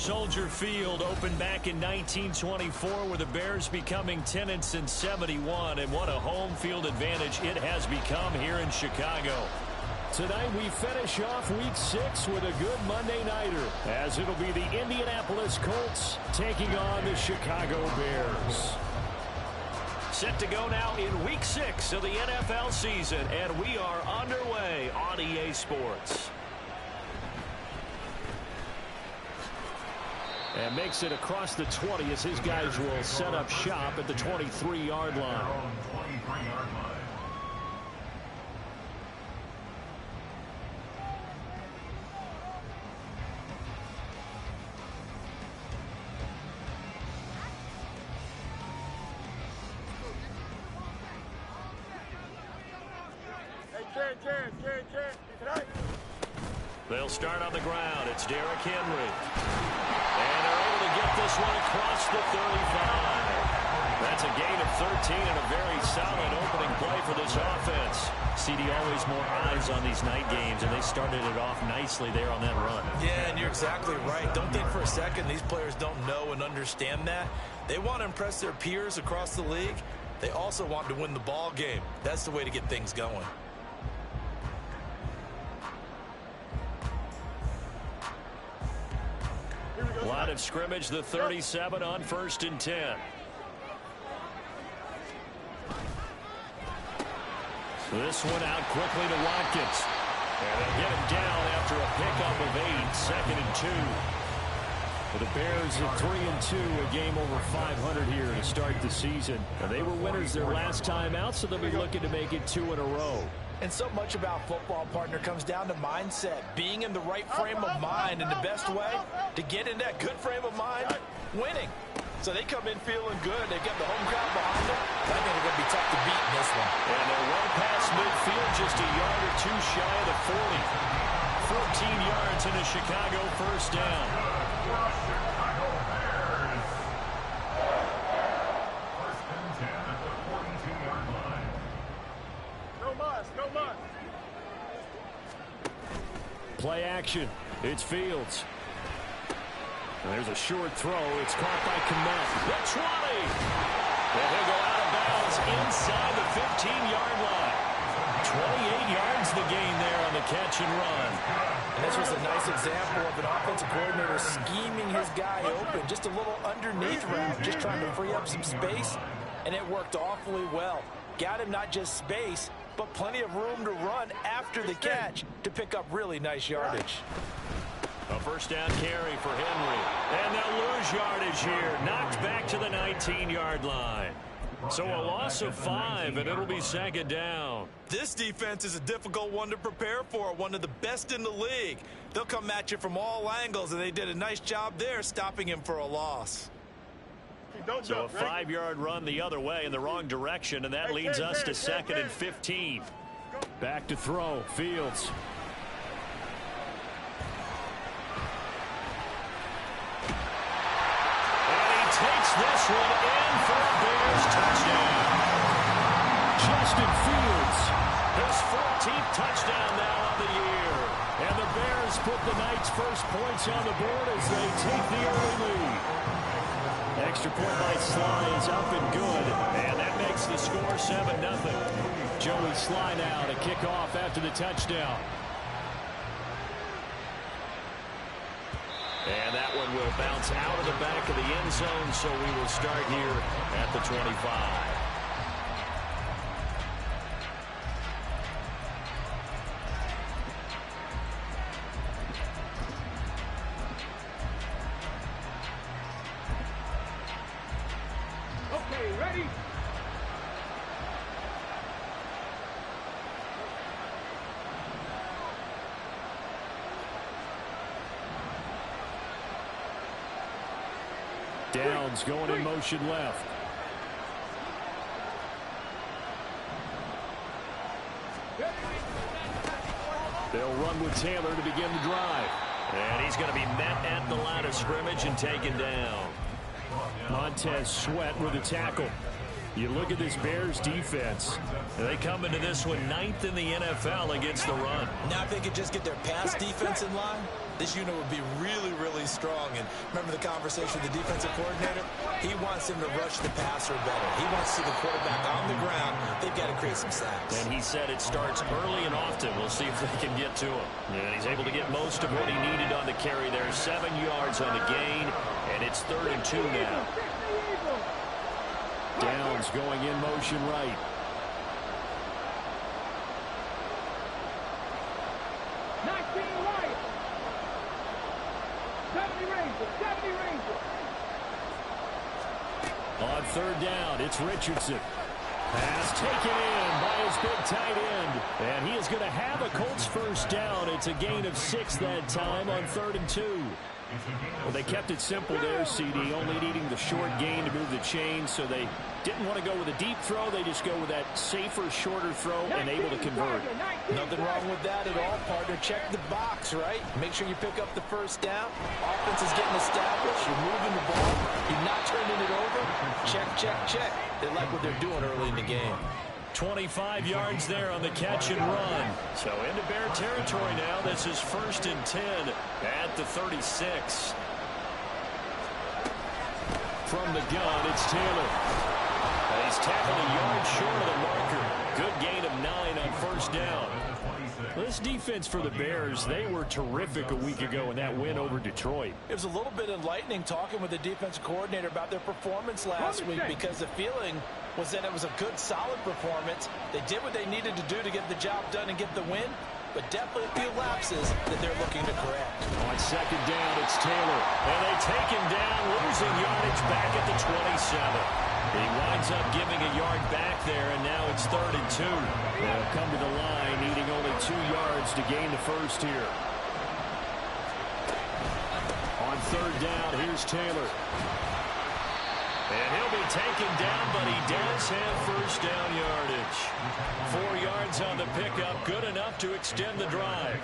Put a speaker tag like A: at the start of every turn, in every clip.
A: Soldier Field opened back in 1924 with the Bears becoming 10-71, and what a home field advantage it has become here in Chicago. Tonight we finish off Week 6 with a good Monday nighter, as it'll be the Indianapolis Colts taking on the Chicago Bears. Set to go now in Week 6 of the NFL season, and we are underway on EA Sports. And makes it across the 20 as his guys will set up shop at the 23-yard line. They'll start on the ground. It's Derrick Henry. And they're able to get this one across the 35. That's a gain of 13 and a very solid opening play for this offense. CD, always more eyes on these night games, and they started it off nicely there on that run.
B: Yeah, and you're exactly right. Don't think for a second these players don't know and understand that. They want to impress their peers across the league. They also want to win the ball game. That's the way to get things going.
A: Line of scrimmage, the 37 on 1st and 10. This one out quickly to Watkins. And they'll get him down after a pickup of 8, 2nd and 2. For the Bears at 3-2, a game over 500 here to start the season. And they were winners their last time out, so they'll be looking to make it 2 in a row.
B: And so much about football, partner, comes down to mindset. Being in the right frame of mind, and the best way to get in that good frame of mind, winning. So they come in feeling good. They've got the home crowd behind them. I think they're going to be tough to beat in this one.
A: And they'll run past midfield just a yard or two shy of the 40. 14 yards in a Chicago first down. Play action. It's Fields. And there's a short throw. It's caught by Kmet. The 20. And he'll go out of bounds inside the 15-yard line. 28 yards the gain there on the catch and run.
B: And this was a nice example of an offensive coordinator scheming his guy open. Just a little underneath route, just trying to free up some space. And it worked awfully well. Got him not just space, but plenty of room to run after the catch to pick up really nice yardage.
A: A first down carry for Henry. And they'll lose yardage here. Knocked back to the 19-yard line. So a loss of 5, and it'll be 2nd down.
B: This defense is a difficult one to prepare for, one of the best in the league. They'll come at you from all angles, and they did a nice job there stopping him for a loss.
A: So a 5-yard run the other way in the wrong direction, and that leads us to 2nd and 15. Back to throw. Fields. And he takes this one in for a Bears touchdown. Justin Fields, his 14th touchdown now on the year. And the Bears put the night's first points on the board as they take the early lead. Extra point by Sly is up and good, and that makes the score 7-0. Joey Sly now to kick off after the touchdown. And that one will bounce out of the back of the end zone, so we will start here at the 25. Downs going in motion left. They'll run with Taylor to begin the drive. And he's going to be met at the line of scrimmage and taken down. Montez Sweat with a tackle. You look at this Bears defense. They come into this one 9th in the NFL against the run.
B: Now if they could just get their pass defense in line, This unit would be really, really strong. And remember the conversation with the defensive coordinator? He wants him to rush the passer better. He wants to see the quarterback on the ground. They've got to create some sacks.
A: And he said it starts early and often. We'll see if they can get to him. And he's able to get most of what he needed on the carry there. 7 yards on the gain, and it's 3rd and 2 now. Downs going in motion right. On 3rd down, it's Richardson. Pass taken in by his big tight end. And he is going to have a Colts first down. It's a gain of 6 that time on 3rd and 2. Well, they kept it simple there, CD, only needing the short gain to move the chain, so they didn't want to go with a deep throw. They just go with that safer, shorter throw and able to convert.
B: Nothing wrong with that at all, partner. Check the box, right? Make sure you pick up the first down. Offense is getting established. You're moving the ball. You're not turning it over. Check, check, check. They like what they're doing early in the game.
A: 25 yards there on the catch and run. So into Bear territory now. This is 1st and 10 at the 36. From the gun, it's Taylor. He's tackled a yard short of the marker. Good gain of 9 on 1st down. This defense for the Bears, they were terrific a week ago in that win over Detroit.
B: It was a little bit enlightening talking with the defensive coordinator about their performance last week, because the feeling was that it was a good, solid performance. They did what they needed to do to get the job done and get the win, but definitely a few lapses that they're looking to correct.
A: On 2nd down, it's Taylor. And they take him down, losing yardage back at the 27. He winds up giving a yard back there, and now it's 3rd and 2. They'll come to the line, needing only 2 yards to gain the first here. On 3rd down, here's Taylor. And he'll be taken down, but he does have first down yardage. 4 yards on the pickup, good enough to extend the drive.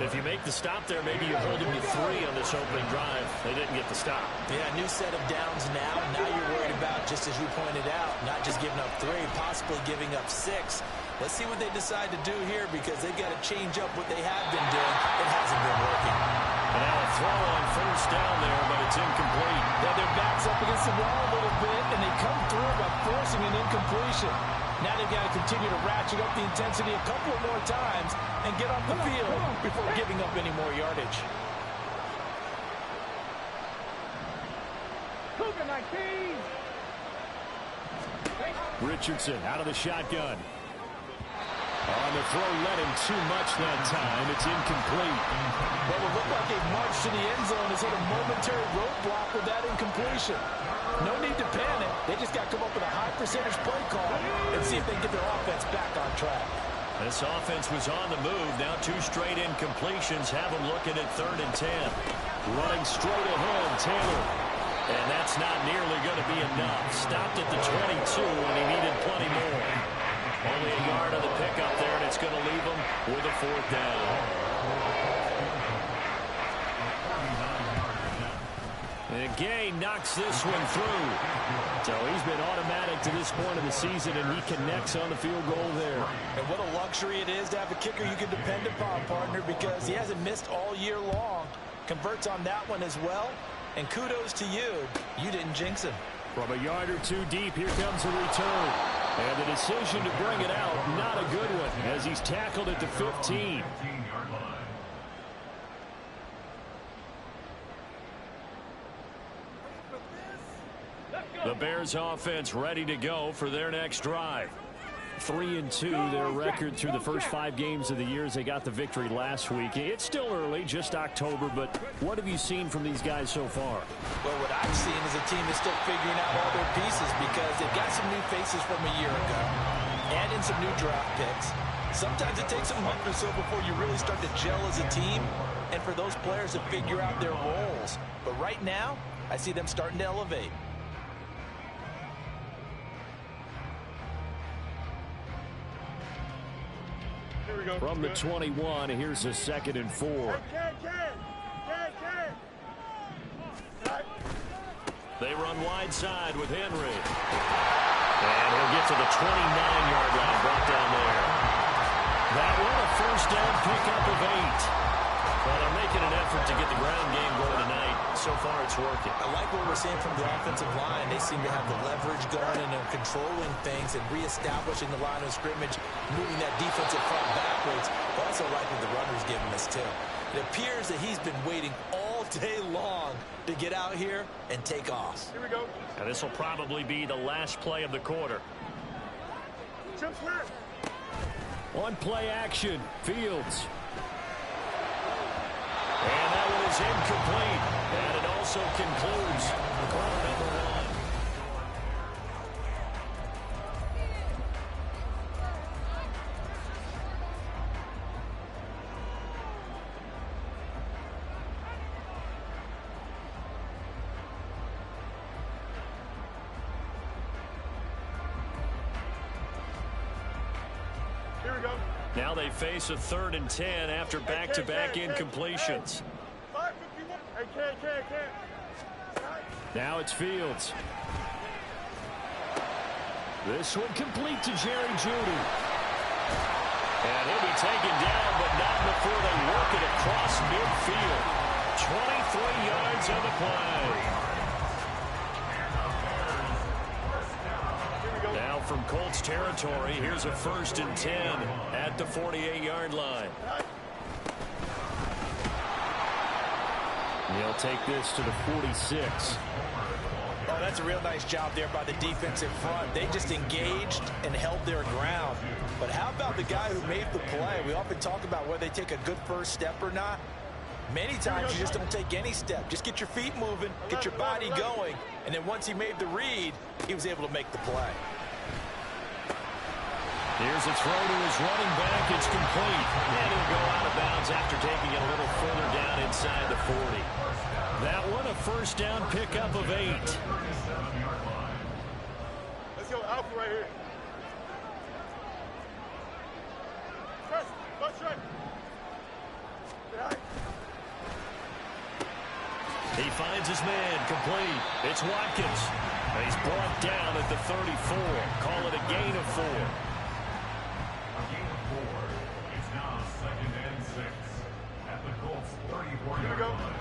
A: If you make the stop there, maybe you hold him to 3 on this opening drive. They didn't get the stop.
B: Yeah, new set of downs now. Now you're worried about, just as you pointed out, not just giving up 3, possibly giving up 6. Let's see what they decide to do here, because they've got to change up what they have been doing. It hasn't been working.
A: And now a throw on first down there, but it's incomplete.
B: Yeah, their back's up against the wall a little bit, and they come through by forcing an incompletion. Now they've got to continue to ratchet up the intensity a couple of more times and get off the field before giving up any more yardage.
A: Richardson out of the shotgun. On the throw, led him too much that time. It's incomplete.
B: Well, it looked like a march to the end zone has hit a momentary roadblock with that incompletion. No need to panic. They just got to come up with a high percentage play call and see if they can get their offense back on track.
A: This offense was on the move. Now 2 straight incompletions have them looking at 3rd and 10. Running straight ahead, Taylor. And that's not nearly going to be enough. Stopped at the 22, and he needed plenty more. Only a yard on the pickup there, and it's going to leave him with a 4th down. And Gay knocks this one through. So he's been automatic to this point of the season, and he connects on the field goal there.
B: And what a luxury it is to have a kicker you can depend upon, partner, because he hasn't missed all year long. Converts on that one as well. And kudos to you. You didn't jinx him.
A: From a yard or 2 deep, here comes a return. And the decision to bring it out, not a good one, as he's tackled at the 15. The Bears offense ready to go for their next drive. 3-2, their record through the first 5 games of the year as they got the victory last week. It's still early, just October, but what have you seen from these guys so far?
B: Well, what I've seen is a team that's still figuring out all their pieces, because they've got some new faces from a year ago and in some new draft picks. Sometimes it takes a month or so before you really start to gel as a team and for those players to figure out their roles. But right now, I see them starting to elevate.
A: From the 21, here's a 2nd and 4. They run wide side with Henry. And he'll get to the 29-yard line, brought down there. That one, a first down pickup of 8. Well, they're making an effort to get the ground game going tonight. So far, it's working.
B: I like what we're seeing from the offensive line. They seem to have the leverage going, and they're controlling things and reestablishing the line of scrimmage, moving that defensive front backwards. I also like what the runner's giving us, too. It appears that he's been waiting all day long to get out here and take off.
C: Here we go.
A: Now, this will probably be the last play of the quarter. On play action, Fields. And that one is incomplete. And it also concludes quarter number 1. Now they face a 3rd and 10 after back-to-back incompletions. Now it's Fields. This one complete to Jerry Jeudy. And he'll be taken down, but not before they work it across midfield. 23 yards on the play. Now from Colts territory, here's a 1st and 10 at the 48-yard line. He'll take this to the 46.
B: Oh, that's a real nice job there by the defensive front. They just engaged and held their ground. But how about the guy who made the play? We often talk about whether they take a good first step or not. Many times you just don't take any step. Just get your feet moving, get your body going, and then once he made the read, he was able to make the play.
A: Here's a throw to his running back. It's complete. And he'll go out of bounds after taking it a little further down inside the 40. That one, a 1st down pickup of 8.
C: Let's go Alpha right here. First right.
A: He finds his man, complete. It's Watkins. And he's brought down at the 34. Call it a gain of 4.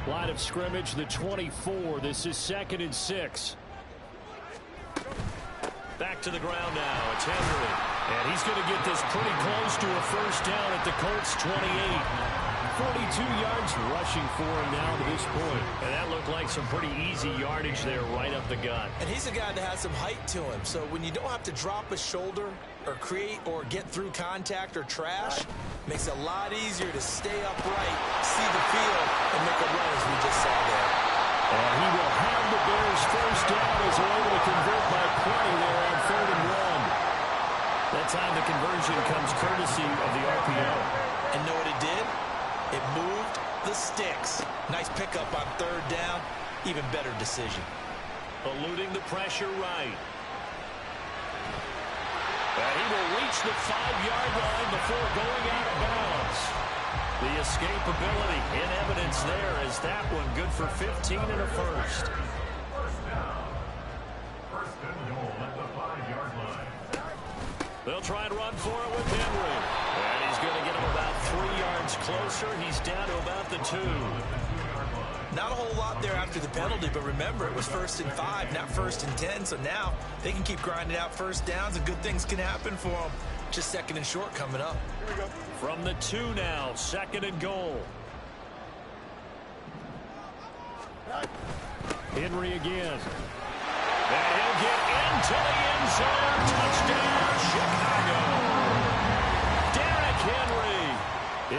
A: Line of scrimmage, the 24. This is 2nd and 6. Back to the ground now. It's Henry. And he's going to get this pretty close to a 1st down at the Colts 28. 42 yards rushing for him now to this point. And that looked like some pretty easy yardage there right up the gut.
B: And he's a guy that has some height to him. So when you don't have to drop a shoulder or create or get through contact or trash, makes it a lot easier to stay upright, see the field, and make a run as we just saw there.
A: And he will have the Bears 1st down as they're able to convert by 20 there on 3rd and 1. That time the conversion comes courtesy of the RPO.
B: And know what it did? It moved the sticks. Nice pickup on 3rd down. Even better decision.
A: Eluding the pressure right. And he will reach the 5-yard line before going out of bounds. The escapability in evidence there as that one good for 15 and a 1st. They'll try and run for it with Henry. And he's going to get him about 3 yards closer. He's down to about the 2.
B: Not a whole lot there after the penalty, but remember, it was 1st and 5, not 1st and 10. So now they can keep grinding out 1st downs, and good things can happen for them. Just 2nd and short coming up.
C: Here we go.
A: From the 2 now, 2nd and goal. Henry again. And he'll get into the end zone. Touchdown, Chicago. Derrick Henry,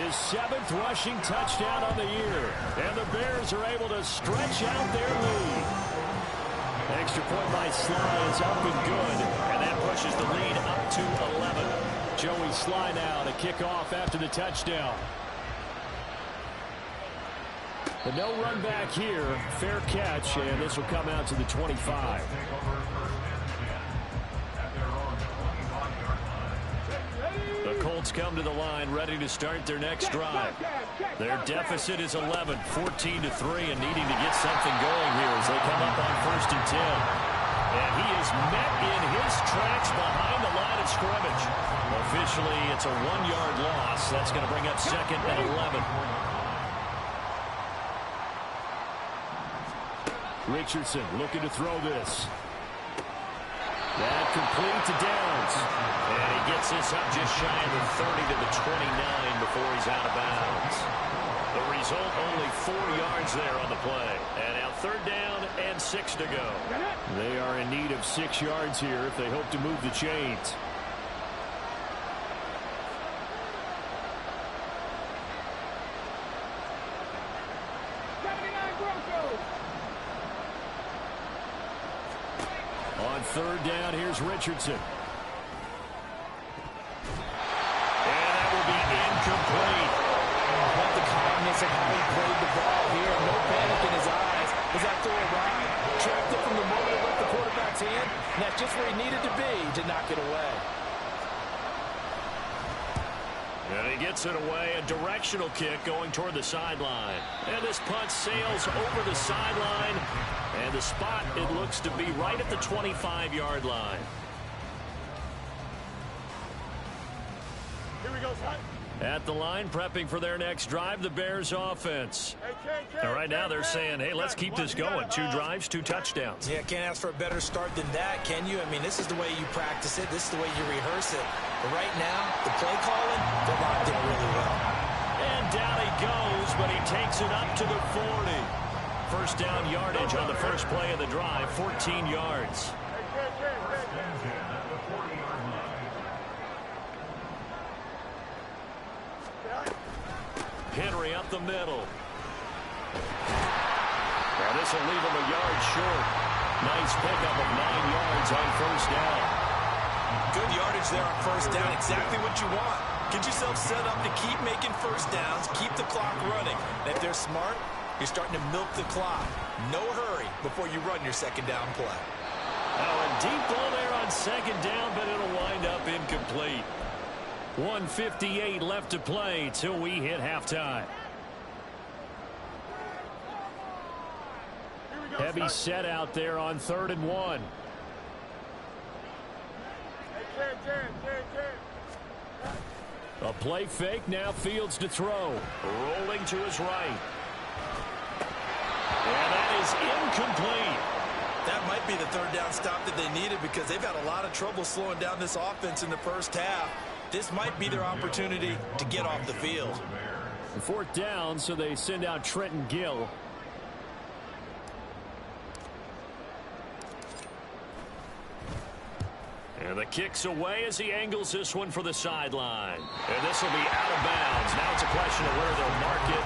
A: his 7th rushing touchdown on the year. And the Bears are able to stretch out their lead. Extra point by Sly is up and good. And that pushes the lead up to 11. Joey Sly now to kick off after the touchdown. The no run back here, fair catch, and this will come out to the 25. The Colts come to the line ready to start their next drive. Their deficit is 11, 14-3, and needing to get something going here as they come up on 1st and 10. And he is met in his tracks behind the line of scrimmage. Officially, it's a 1-yard loss. That's going to bring up 2nd and 11. Richardson looking to throw this. That complete to Downs. And he gets this up just shy of the 30 to the 29 before he's out of bounds. The result, only 4 yards there on the play. And now 3rd down and 6 to go. They are in need of 6 yards here if they hope to move the chains. On 3rd down, here's Richardson. And that will be incomplete.
B: But the kindness of how he played the ball here. No panic in his eyes as that throw arrived. Tracked it from the moment it left the quarterback's hand. And that's just where he needed to be to knock it away.
A: And he gets it away. A directional kick going toward the sideline. And this punt sails over the sideline. And the spot, it looks to be right at the 25-yard line.
C: Here we go, son.
A: At the line, prepping for their next drive, the Bears offense. And right now they're saying, hey, let's keep this going. 2 drives, 2 touchdowns.
B: Yeah, can't ask for a better start than that, can you? I mean, this is the way you practice it. This is the way you rehearse it. But right now, the play calling, they're locked in really well.
A: And down he goes, but he takes it up to the 40. First down yardage on the first play of the drive, 14 yards. Henry up the middle. Well, this will leave him a yard short. Nice pickup of 9 yards on first down.
B: Good yardage there on first down. Exactly what you want. Get yourself set up to keep making first downs, keep the clock running. And if they're smart, you're starting to milk the clock. No hurry before you run your second down play.
A: Oh, a deep ball there on second down, but it'll wind up incomplete. 1:58 left to play till we hit halftime. Heavy set out there on 3rd and 1. A play fake, now Fields to throw. Rolling to his right. And that is incomplete.
B: That might be the 3rd down stop that they needed because they've had a lot of trouble slowing down this offense in the first half. This might be their opportunity to get off the field.
A: 4th down, so they send out Trenton Gill. And the kick's away as he angles this one for the sideline. And this will be out of bounds. Now it's a question of where they'll mark it.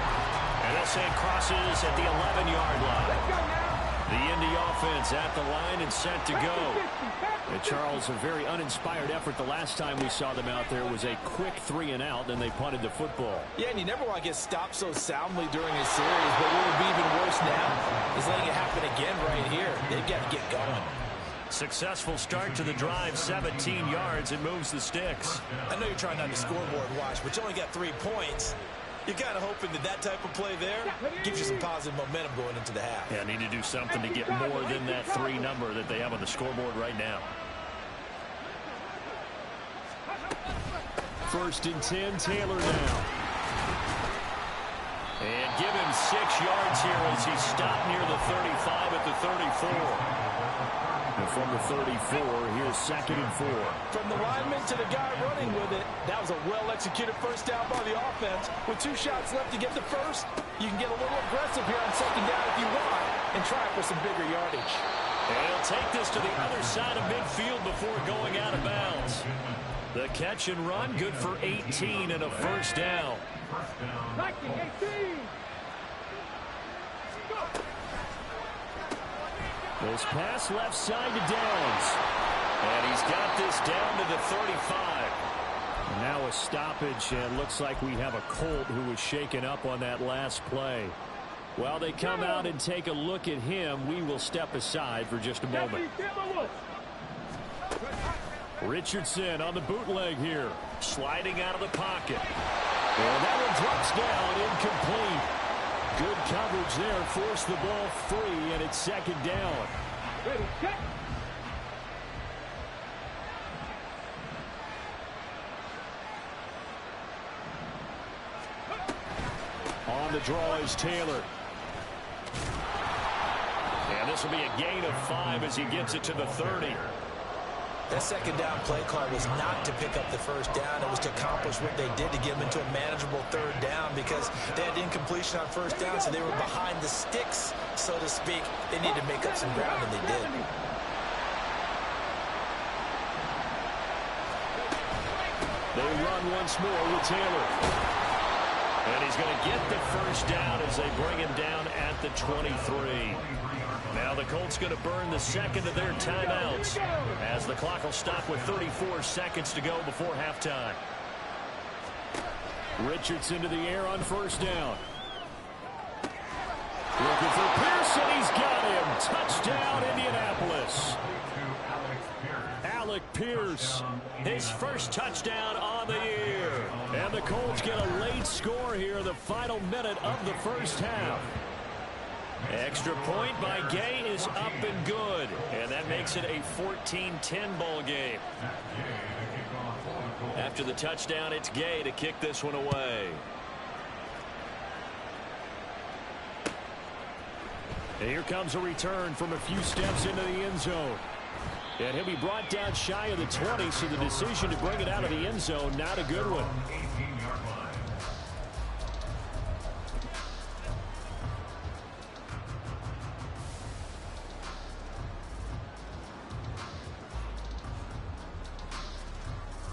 A: And they'll say it crosses at the 11-yard line. The Indy offense at the line and set to go. And Charles, a very uninspired effort the last time we saw them out there was a quick 3-and-out, then they punted the football.
B: Yeah, and you never want to get stopped so soundly during a series, but what would be even worse now is letting it happen again right here. They've got to get going.
A: Successful start to the drive, 17 yards, and moves the sticks.
B: I know you're trying not to scoreboard watch, but you only got 3 points. You're kind of hoping that type of play there gives you some positive momentum going into the half.
A: Yeah, need to do something to get more than that 3 number that they have on the scoreboard right now. 1st and 10, Taylor now. And give him 6 yards here as he stopped near the 35 at the 34. And from the 34, here's 2nd and 4.
B: From the lineman to the guy running with it, that was a well-executed first down by the offense. With 2 shots left to get the first, you can get a little aggressive here on 2nd down if you want and try for some bigger yardage.
A: And he'll take this to the other side of midfield before going out of bounds. The catch and run, good for 18 and a first down. This pass left side to Downs. And he's got this down to the 35. And now a stoppage, and looks like we have a Colt who was shaken up on that last play. While they come out and take a look at him, we will step aside for just a moment. Richardson on the bootleg here. Sliding out of the pocket. And that one drops down, incomplete. Good coverage there, forced the ball free, and it's 2nd down. On the draw is Taylor. And this will be a gain of 5 as he gets it to the 30.
B: That second down play call was not to pick up the first down. It was to accomplish what they did to get them into a manageable third down because they had incompletion on first down, so they were behind the sticks, so to speak. They needed to make up some ground, and they did.
A: They run once more with Taylor. And he's going to get the first down as they bring him down at the 23. Now the Colts going to burn the second of their timeouts as the clock will stop with 34 seconds to go before halftime. Richardson to the air on first down. Looking for Pearson. He's got him. Touchdown, Indianapolis. Alec Pierce, his first touchdown on the year. And the Colts get a late score here in the final minute of the first half. Extra point by Gay is up and good. And that makes it a 14-10 ball game. After the touchdown, it's Gay to kick this one away. And here comes a return from a few steps into the end zone. And he'll be brought down shy of the 20, so the decision to bring it out of the end zone, not a good one.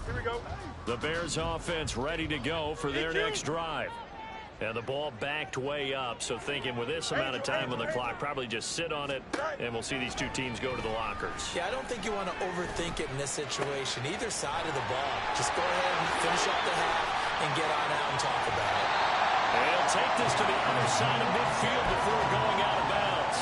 C: Here we go.
A: The Bears offense ready to go for their next drive. And the ball backed way up, so thinking with this amount of time on the clock, probably just sit on it, and we'll see these two teams go to the lockers.
B: Yeah, I don't think you want to overthink it in this situation. Either side of the ball. Just go ahead and finish up the half and get on out and talk about it.
A: And take this to the other side of midfield before going out of bounds.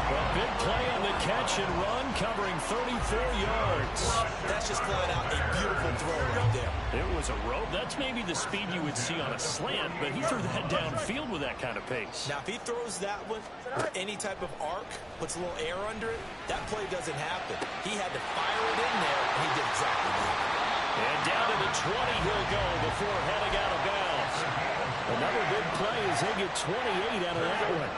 A: A big play on the catch and run, covering 34 yards.
B: That's just flat out a beautiful throw right there.
A: It was a rope. That's maybe the speed you would see on a slant, but he threw that downfield with that kind of pace.
B: Now, if he throws that one with any type of arc, puts a little air under it, that play doesn't happen. He had to fire it in there, and he did exactly that.
A: And down to the 20 he'll go before heading out of bounds. Another big play as they get 28 out of that one.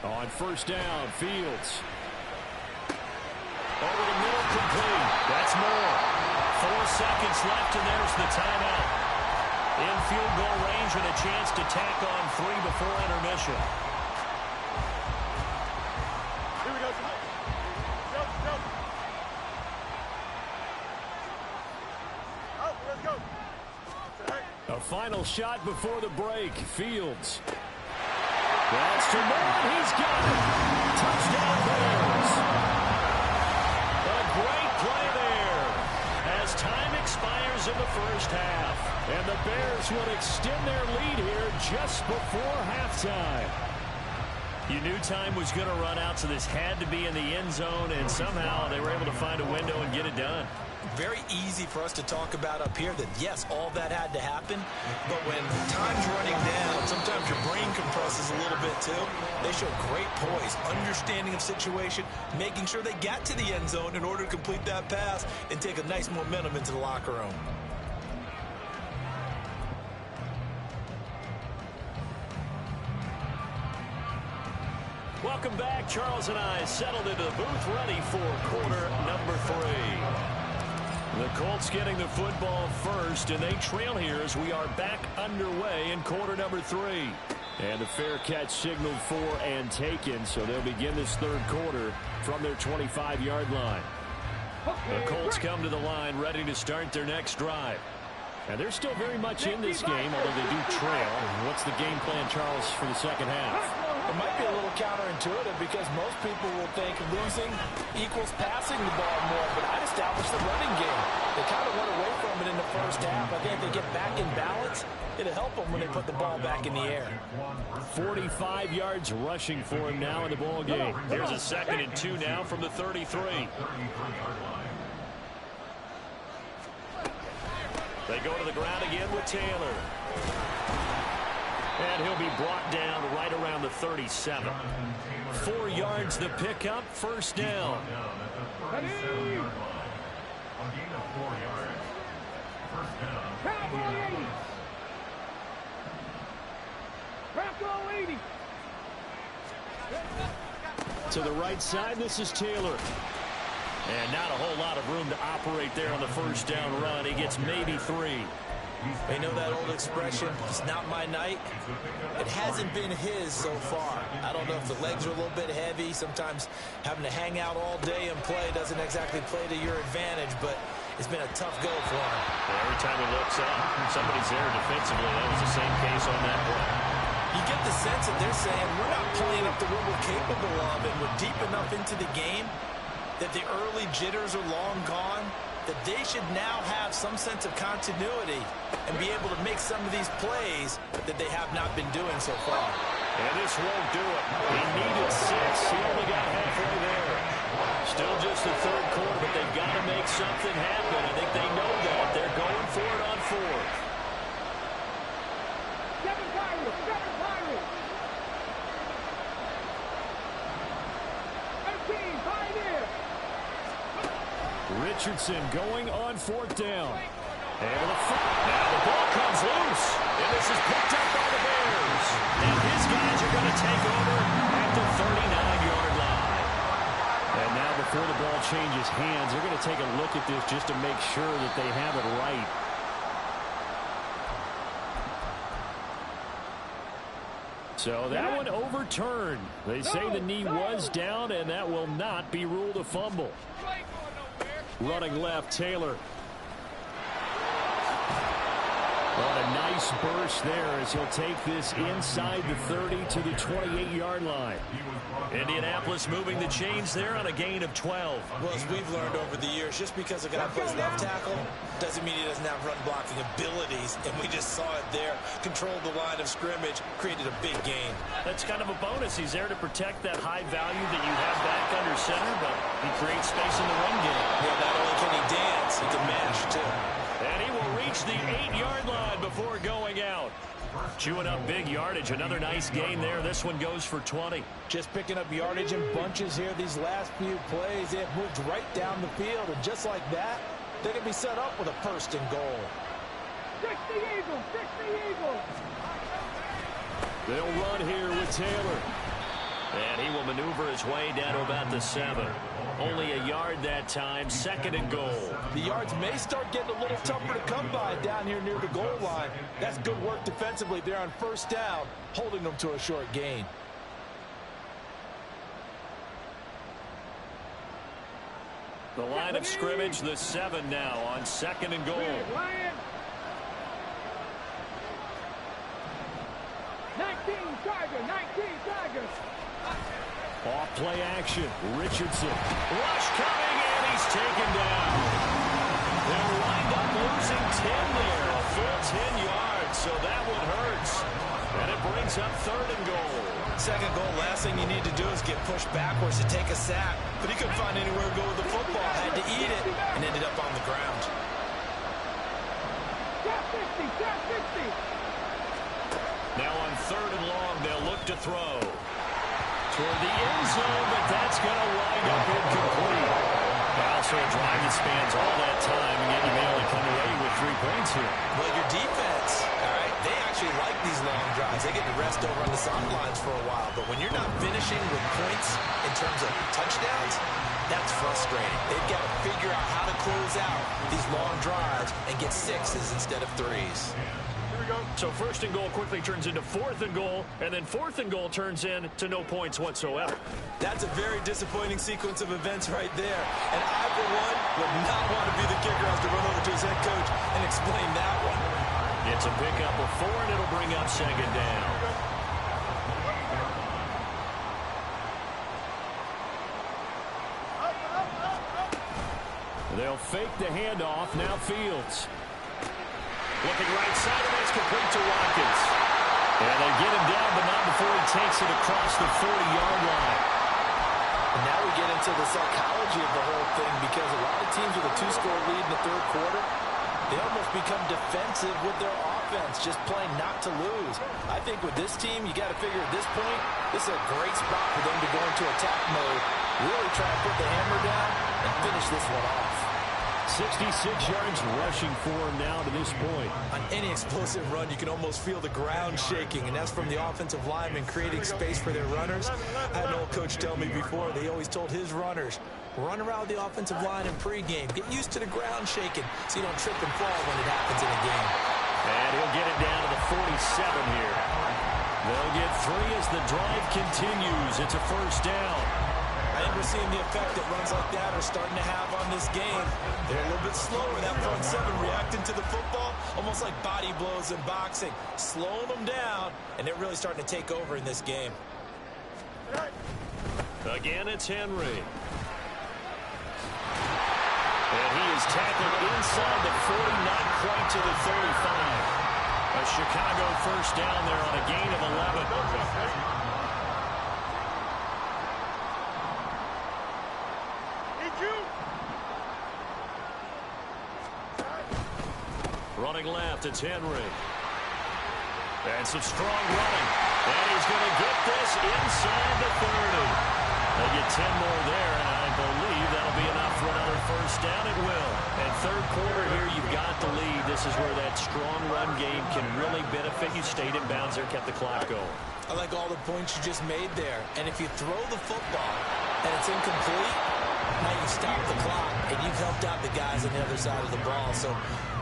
A: On first down, Fields. Over the middle, complete. That's more. 4 seconds left, and there's the timeout. In field goal range and a chance to tack on 3 before intermission.
C: Here we go. Go, go. Oh, let's go.
A: A final shot before the break. Fields. That's to Moore. He's got it. Touchdown Bears. A great play there as time expires in the first half. And the Bears will extend their lead here just before halftime. You knew time was going to run out, so this had to be in the end zone, and somehow they were able to find a window and get it done.
B: Very easy for us to talk about up here that, yes, all that had to happen, but when time's running down, sometimes your brain compresses a little bit too. They show great poise, understanding of situation, making sure they got to the end zone in order to complete that pass and take a nice momentum into the locker room.
A: Welcome back. Charles and I settled into the booth, ready for quarter number 3. The Colts getting the football first, and they trail here as we are back underway in quarter number 3. And the fair catch signaled for and taken, so they'll begin this third quarter from their 25-yard line. The Colts come to the line ready to start their next drive. And they're still very much in this game, although they do trail. What's the game plan, Charles, for the second half?
B: It might be a little counterintuitive because most people will think losing equals passing the ball more, but I'd establish the running game. They kind of went away from it in the first half. I think if they get back in balance, it'll help them when they put the ball back in the air.
A: 45 yards rushing for him now in the ball game. Here's a 2nd and 2 now from the 33. They go to the ground again with Taylor. And he'll be brought down right around the 37. 4 yards the pickup, first down. To the right side, this is Taylor. And not a whole lot of room to operate there on the first down run. He gets maybe 3.
B: They know that old expression, it's not my night. It hasn't been his so far. I don't know if the legs are a little bit heavy. Sometimes having to hang out all day and play doesn't exactly play to your advantage, but it's been a tough go for him.
A: Well, every time he looks up, somebody's there defensively. That was the same case on that play.
B: You get the sense that they're saying, we're not playing up to what we're capable of, and we're deep enough into the game that the early jitters are long gone, that they should now have some sense of continuity and be able to make some of these plays that they have not been doing so far.
A: And this won't do it. He needed 6. He only got halfway there. Still just the third quarter, but they've got to make something happen. I think they know that. They're going for it on 4th. Richardson going on 4th down. And now the ball comes loose. And this is picked up by the Bears. And his guys are going to take over at the 39-yard line. And now before the ball changes hands, they're going to take a look at this just to make sure that they have it right. So that one overturned. They say the knee was down, and that will not be ruled a fumble. Running left, Taylor. Well, a nice burst there as he'll take this inside the 30 to the 28-yard line. Indianapolis moving the chains there on a gain of 12.
B: Well, as we've learned over the years, just because a guy plays left tackle doesn't mean he doesn't have run blocking abilities. And we just saw it there. Controlled the line of scrimmage, created a big gain.
A: That's kind of a bonus. He's there to protect that high value that you have back under center, but he creates space in the run game.
B: Yeah, not only can he dance, he can mash, too.
A: And he will reach the 8-yard line before going out. Chewing up big yardage. Another nice gain there. This one goes for 20.
B: Just picking up yardage in bunches here. These last few plays, they have moved right down the field. And just like that, they can be set up with a 1st and goal.
C: 60 Eagles, 60 Eagles.
A: They'll run here with Taylor. And he will maneuver his way down to about the 7. Only a yard that time. 2nd and goal.
B: The yards may start getting a little tougher to come by down here near the goal line. That's good work defensively there on 1st down, holding them to a short gain.
A: The line of scrimmage, the 7 now on 2nd and goal.
C: 19 Tigers.
A: Off play action. Richardson. Rush coming, and he's taken down. They'll wind up losing 10 there. A full 10 yards, so that one hurts. And it brings up 3rd and goal.
B: 2nd goal, last thing you need to do is get pushed backwards to take a sack. But he couldn't find anywhere to go with the football. Had to eat it and ended up on the ground.
C: Got 50.
A: Now on 3rd and long, they'll look to throw. Toward the end zone, but that's going to wind up incomplete. Also a drive that spans all that time, and yet you may only come away with 3 points here.
B: Well, your defense, all right, they actually like these long drives. They get to rest over on the sidelines for a while. But when you're not finishing with points in terms of touchdowns, that's frustrating. They've got to figure out how to close out these long drives and get 6s instead of 3s.
A: So 1st and goal quickly turns into 4th and goal, and then 4th and goal turns into no points whatsoever.
B: That's a very disappointing sequence of events right there. And I, for one, would not want to be the kicker who has to run over to his head coach and explain that one.
A: It's a pickup of 4, and it'll bring up 2nd down. They'll fake the handoff. Now Fields. Looking right side, and that's complete to Watkins. And they get him down, but not before he takes it across the 40-yard line.
B: And now we get into the psychology of the whole thing, because a lot of teams with a 2-score lead in the 3rd quarter, they almost become defensive with their offense, just playing not to lose. I think with this team, you got to figure at this point, this is a great spot for them to go into attack mode, really try and put the hammer down and finish this one off.
A: 66 yards rushing for him now to this point.
B: On any explosive run, you can almost feel the ground shaking, and that's from the offensive linemen creating space for their runners. I had an old coach tell me before, they always told his runners, run around the offensive line in pregame. Get used to the ground shaking so you don't trip and fall when it happens in a game.
A: And he'll get it down to the 47 here. They'll get 3 as the drive continues. It's a first down.
B: I think we're seeing the effect that runs like that are starting to have on this game. They're a little bit slower, that front seven, reacting to the football, almost like body blows in boxing, slowing them down, and they're really starting to take over in this game.
A: Again, it's Henry. And he is tackled inside the 40, not quite to the 35. A Chicago first down there on a gain of 11. Running left, it's Henry. And some strong running. And he's going to get this inside the 30. They get 10 more there, and I believe that'll be enough for another first down. It will. And third quarter here, you've got the lead. This is where that strong run game can really benefit you. Stayed in bounds there, kept the clock going.
B: I like all the points you just made there. And if you throw the football and it's incomplete, now you stop the clock, and you've helped out the guys on the other side of the ball. So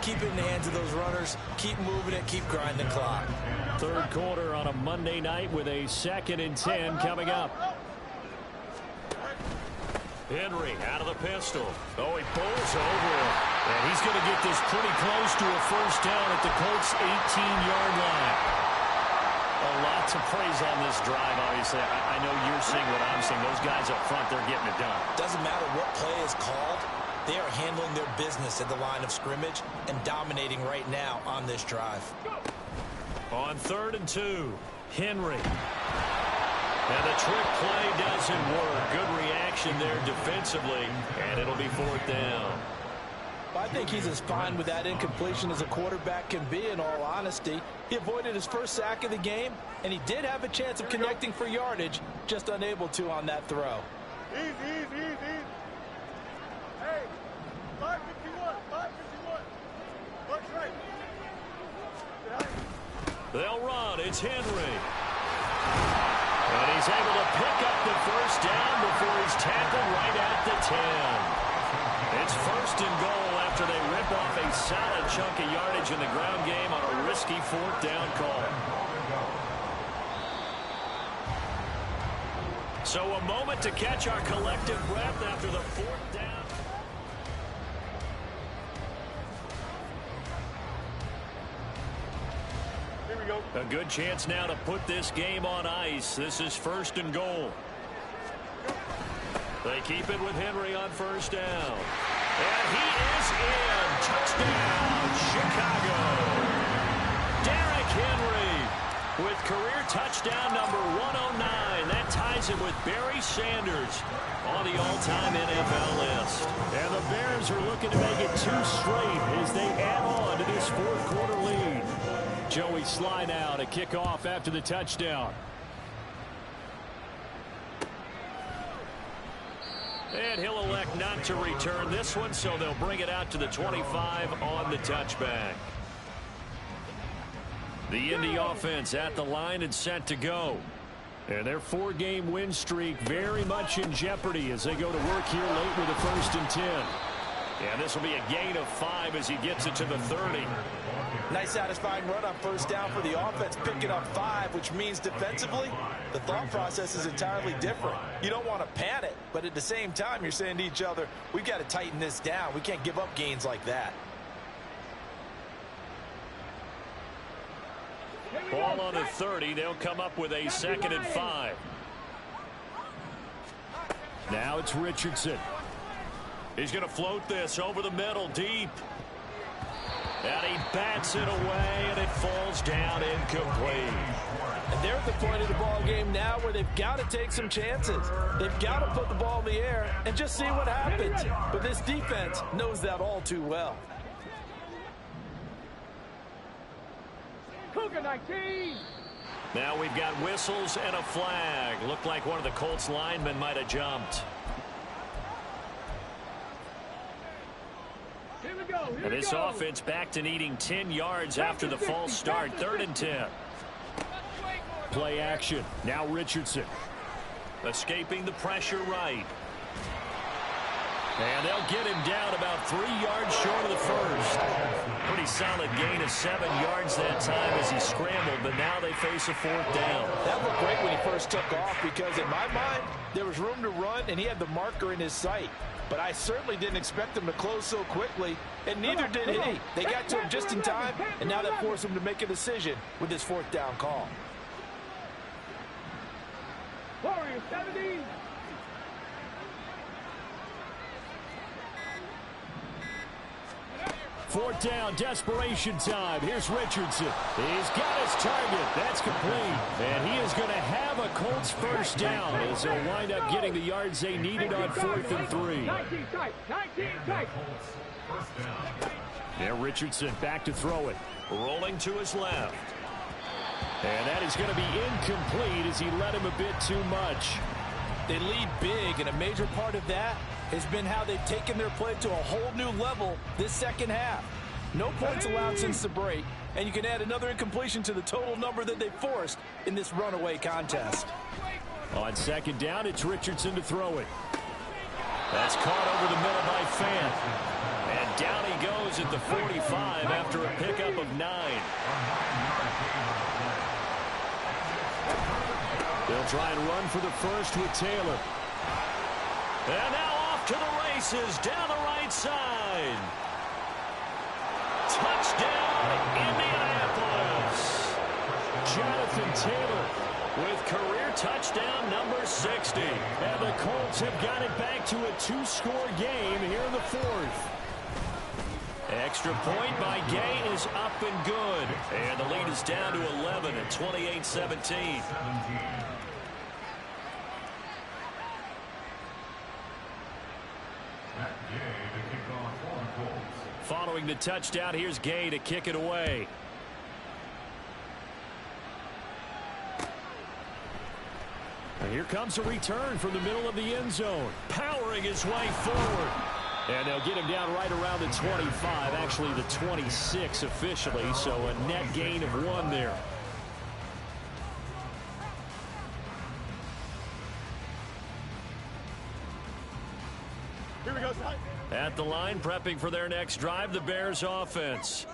B: keep it in the hands of those runners. Keep moving it. Keep grinding the clock.
A: Third quarter on a Monday night with a 2nd and 10 coming up. Henry out of the pistol. Oh, he pulls over him. And he's going to get this pretty close to a first down at the Colts' 18-yard line. A lot to praise on this drive, obviously. I know you're seeing what I'm seeing. Those guys up front, they're getting it done.
B: Doesn't matter what play is called. They are handling their business at the line of scrimmage and dominating right now on this drive.
A: On 3rd and 2, Henry. And the trick play doesn't work. Good reaction there defensively, and it'll be 4th down.
B: I think he's as fine with that incompletion as a quarterback can be, in all honesty. He avoided his first sack of the game, and he did have a chance of connecting for yardage, just unable to on that throw.
C: Easy. Hey, 551. Watch right.
A: They'll run. It's Henry. And he's able to pick up the first down before he's tackled right at the 10. It's 1st and goal after they rip off a solid chunk of yardage in the ground game on a risky 4th down call. So a moment to catch our collective breath after the 4th down. A good chance now to put this game on ice. This is 1st and goal. They keep it with Henry on first down. And he is in. Touchdown, Chicago. Derrick Henry with career touchdown number 109. That ties him with Barry Sanders on the all-time NFL list. And the Bears are looking to make it 2 straight as they add on to this 4th quarter lead. Joey Sly now to kick off after the touchdown. And he'll elect not to return this one, so they'll bring it out to the 25 on the touchback. The Indy offense at the line and set to go. And their 4-game win streak very much in jeopardy as they go to work here late with a 1st and 10. And this will be a gain of 5 as he gets it to the 30.
B: Nice satisfying run on first down for the offense, picking up 5, which means defensively, the thought process is entirely different. You don't want to panic, but at the same time, you're saying to each other, we've got to tighten this down. We can't give up gains like that.
A: Ball on the 30. They'll come up with a 2nd and 5. Now it's Richardson. He's going to float this over the middle deep. And he bats it away, and it falls down incomplete.
B: And they're at the point of the ball game now where they've got to take some chances. They've got to put the ball in the air and just see what happens. But this defense knows that all too well.
C: Cougar 19.
A: Now we've got whistles and a flag. Looked like one of the Colts linemen might have jumped. And this offense back to needing 10 yards after the false start. 3rd and 10. Play action. Now Richardson. Escaping the pressure right. And they'll get him down about 3 yards short of the first. Pretty solid gain of 7 yards that time as he scrambled, but now they face a 4th down.
B: That looked great when he first took off because in my mind, there was room to run and he had the marker in his sight. But I certainly didn't expect him to close so quickly, and neither did he. They got to him just in time, and now that forced him to make a decision with his 4th down call.
C: Warriors 70.
A: Fourth down, desperation time. Here's Richardson. He's got his target. That's complete. And he is going to have a Colts first down as they'll wind up getting the yards they needed on 4th and 3.
C: 19 tight.
A: Now Richardson back to throw it. Rolling to his left. And that is going to be incomplete as he led him a bit too much.
B: They lead big, and a major part of that has been how they've taken their play to a whole new level this second half. No points allowed since the break, and you can add another incompletion to the total number that they forced in this runaway contest.
A: On 2nd down, it's Richardson to throw it. That's caught over the middle by Fant. And down he goes at the 45 after a pickup of 9. They'll try and run for the first with Taylor. And now off to the races down the right side. Touchdown, Indianapolis. Jonathan Taylor with career touchdown number 60. And the Colts have got it back to a 2-score game here in the 4th. Extra point by Gay is up and good. And the lead is down to 11 at 28-17. Following the touchdown, here's Gay to kick it away. And here comes a return from the middle of the end zone. Powering his way forward. And they'll get him down right around the 25, actually the 26 officially, so a net gain of 1 there.
C: Here we go.
A: At the line, prepping for their next drive, the Bears offense.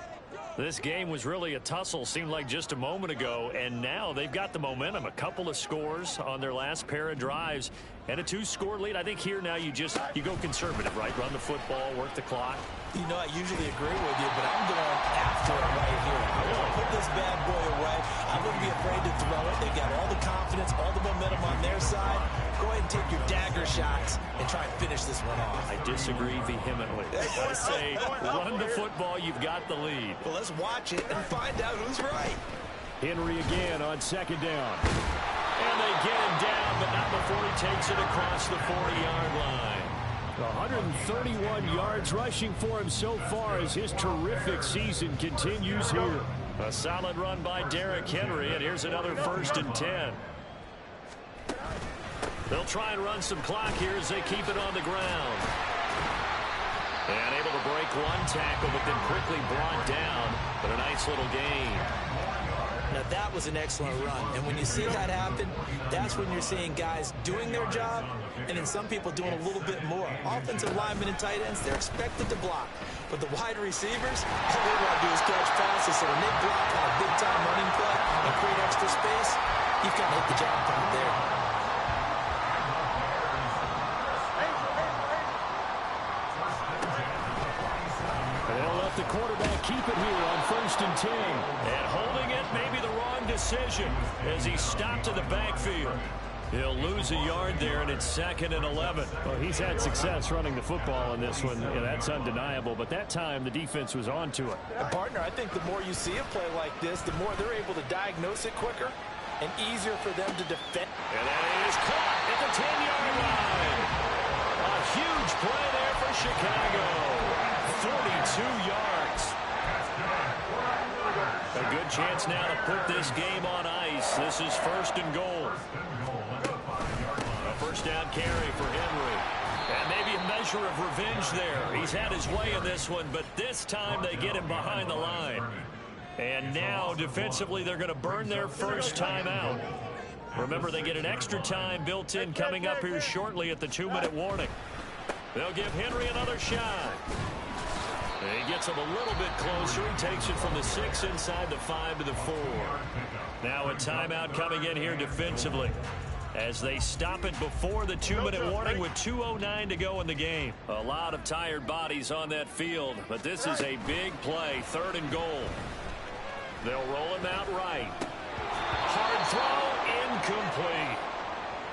A: This game was really a tussle, seemed like just a moment ago, and now they've got the momentum. A couple of scores on their last pair of drives, and a 2-score lead. I think here now you go conservative, right? Run the football, work the clock.
B: You know, I usually agree with you, but I'm going after it right here. I want to put this bad boy away. I wouldn't be afraid to throw it. They've got all the confidence, all the momentum on their side. Go ahead and take your dagger shots and try and finish this one off.
A: I disagree vehemently. I say run the football, you've got the lead.
B: Well, let's watch it and find out who's right.
A: Henry again on 2nd down. And they get him down, but not before he takes it across the 40-yard line. 131 yards rushing for him so far as his terrific season continues here. A solid run by Derrick Henry, and here's another 1st and 10. They'll try and run some clock here as they keep it on the ground. And able to break 1 tackle, but then quickly brought down. But a nice little gain.
B: Now, that was an excellent run. And when you see that happen, that's when you're seeing guys doing their job and then some people doing a little bit more. Offensive linemen and tight ends, they're expected to block. But the wide receivers, all they want to do is catch passes. So when they block on a big-time running play and create extra space, you've got to hit the jackpot there.
A: They'll let the quarterback keep it here on 1st and 10. And holding it may be the wrong decision as he stopped in the backfield. He'll lose a yard there, and it's 2nd and 11. Well, he's had success running the football in this one. Yeah, that's undeniable. But that time, the defense was on to it.
B: And partner, I think the more you see a play like this, the more they're able to diagnose it quicker and easier for them to defend.
A: And that is caught at the 10-yard line. A huge play there for Chicago. 42 yards. A good chance now to put this game on ice. This is 1st and goal. A 1st down carry for Henry. And maybe a measure of revenge there. He's had his way in this one, but this time they get him behind the line. And now, defensively, they're going to burn their first timeout. Remember, they get an extra time built in coming up here shortly at the 2-minute warning. They'll give Henry another shot. He gets him a little bit closer. He takes it from the 6 inside the 5 to the 4. Now a timeout coming in here defensively as they stop it before the 2-minute warning with 2:09 to go in the game. A lot of tired bodies on that field, but this is a big play, 3rd and goal. They'll roll him out right. Hard throw, incomplete.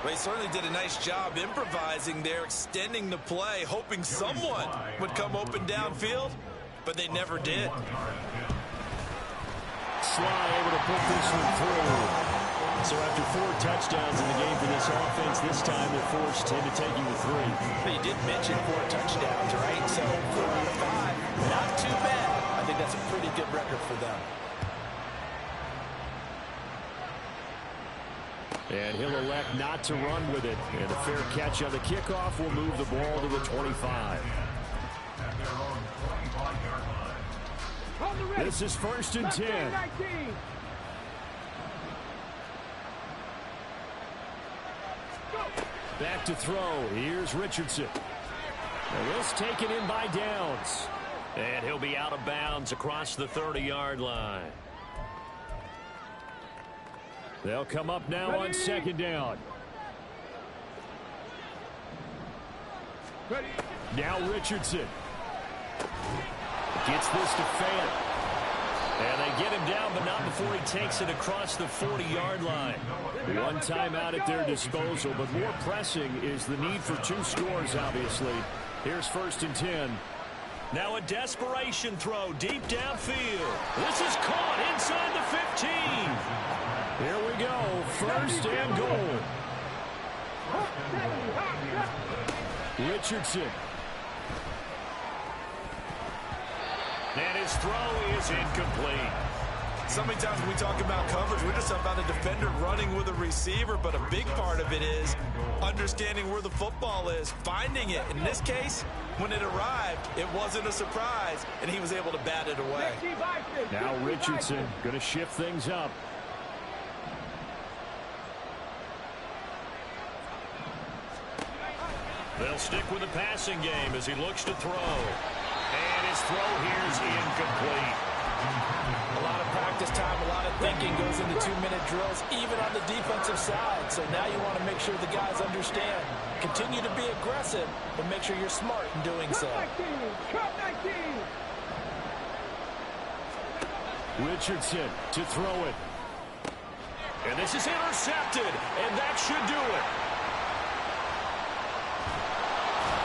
B: Well, he certainly did a nice job improvising there, extending the play, hoping someone would come open downfield, but they never did.
A: Sly able to put this one through. So after 4 touchdowns in the game for this offense, this time they're forced into taking the 3.
B: But you did mention 4 touchdowns, right? So 4 out of 5, not too bad. I think that's a pretty good record for them.
A: And he'll elect not to run with it. And a fair catch on the kickoff will move the ball to the 25. This is 1st and 10. Back to throw. Here's Richardson. And this taken in by Downs. And he'll be out of bounds across the 30-yard line. They'll come up now on 2nd down. Now Richardson. Gets this to Fant. And they get him down, but not before he takes it across the 40-yard line. 1 timeout at their disposal, but more pressing is the need for 2 scores, obviously. Here's 1st and 10. Now a desperation throw deep downfield. This is caught inside the 15. Here we go, 1st and goal. Richardson. And his throw is incomplete.
B: So many times when we talk about coverage, we're just about a defender running with a receiver, but a big part of it is understanding where the football is, finding it. In this case, when it arrived, it wasn't a surprise, and he was able to bat it away.
A: Now Richardson going to shift things up. They'll stick with the passing game as he looks to throw. And his throw here is incomplete.
B: A lot of practice time, a lot of thinking goes into 2-minute drills, even on the defensive side. So now you want to make sure the guys understand. Continue to be aggressive, but make sure you're smart in doing so.
A: Richardson to throw it. And this is intercepted, and that should do it.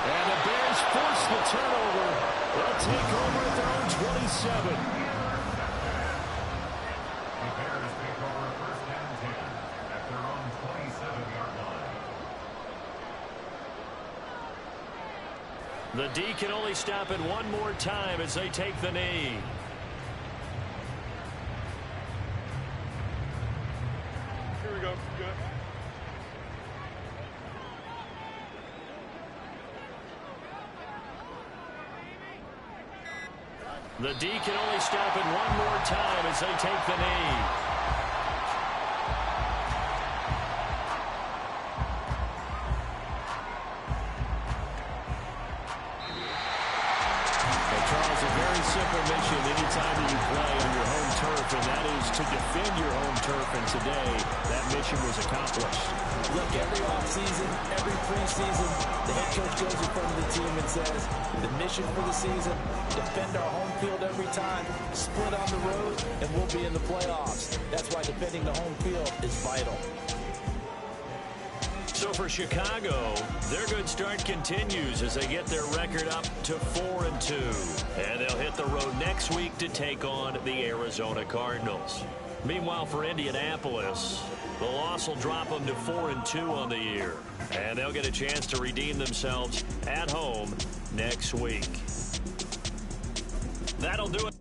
A: And the Bears force the turnover. They'll take over at their own 27.
D: The Bears take over 1st and 10 at their own 27-yard line.
A: The D can only stop it one more time as they take the knee.
C: Here we go. Good.
A: The D can only stop it one more time as they take the knee. Well, Charles, a very simple mission anytime that you play on your home turf, and that is to defend your home turf, and today that mission was accomplished.
B: Look, every offseason, every preseason, the head coach goes in front of the team and says, the mission for the season, defend our home field every time, split on the road, and we'll be in the playoffs. That's why defending the home field is vital.
A: So for Chicago, their good start continues as they get their record up to 4-2. And they'll hit the road next week to take on the Arizona Cardinals. Meanwhile, for Indianapolis, the loss will drop them to 4-2 on the year. And they'll get a chance to redeem themselves at home next week. That'll do it.